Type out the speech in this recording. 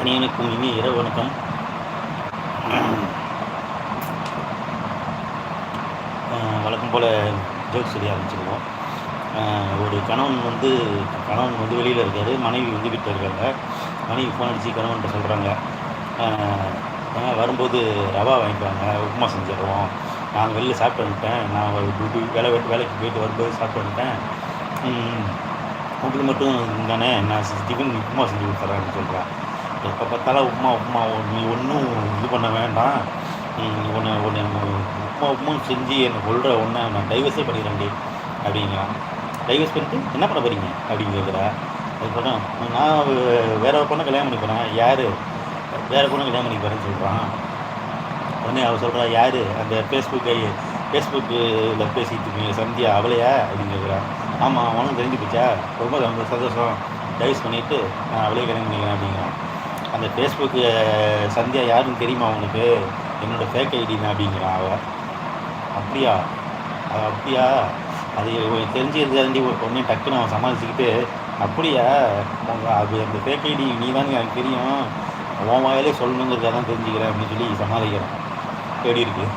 அனைவருக்கும் இனிய இரவு வணக்கம். வழக்கம் போல் ஜோக் சொல்லி ஆரம்பிச்சிருவோம். ஒரு கணவன் வந்து வெளியில் இருக்கார், மனைவி வந்து வீட்டில் இருக்காங்க. மனைவி ஃபோன் அடித்து கணவன்கிட்ட சொல்கிறாங்க, வரும்போது ரவா வாங்கிக்குவாங்க, உப்புமா செஞ்சிடுவோம். நான் வெளில சாப்பிட்டு வந்துட்டேன், நான் வேலைக்கு போயிட்டு வரும்போது சாப்பிட்டு வந்துட்டேன். உங்களுக்கு மட்டும் தானே நான் டிஃபன் உப்புமா செஞ்சு கொடுத்துட்றேன்னு சொல்கிறேன். எப்போ பார்த்தாலும் உப்புமா நீ ஒன்றும் இது பண்ண வேண்டாம், உப்புமா செஞ்சு என்னை கொள்கிற ஒன்றை நான் டைவர்ஸே பண்ணிடுறேன்டி அப்படிங்கிறான். டைவர்ஸ் பண்ணிட்டு என்ன பண்ண போகிறீங்க அப்படின்னு கேட்குறா. அதுக்கப்புறம் நான் வேறு பொண்ணை கல்யாணம் பண்ணி போகிறேன். யார்? வேறு பொண்ணை கல்யாணம் பண்ணி போகிறேன்னு சொல்கிறான். உடனே அவள் சொல்கிறா, யார்? அந்த ஃபேஸ்புக்கில் பேசிகிட்டு இருக்கீங்க சந்தியா, அவளையா அப்படின்னு கேட்குறான். ஆமாம், உனக்கு தெரிஞ்சு போச்சா? ரொம்ப சந்தோஷம், டைவர்ஸ் பண்ணிவிட்டு நான் அவளையே கல்யாணம் பண்ணிக்கிறேன் அப்படிங்கிறான். அந்த ஃபேஸ்புக்கு சந்தியா யாருன்னு தெரியுமா உனக்கு? என்னோடய ஃபேக் ஐடி தான் அப்படிங்கிறான். அவள் அப்படியா அது தெரிஞ்சிருந்தாண்டி உடனே டக்குன்னு அவன் சமாளிச்சுக்கிட்டு, அப்படியா அது அந்த ஃபேக் ஐடி நீ தான் எனக்கு தெரியும், உன் வாயிலே சொல்லணுங்கிறதுக்காக தான் தெரிஞ்சுக்கிறேன் அப்படின்னு சொல்லி சமாளிக்கிறான். எப்படி இருக்குது?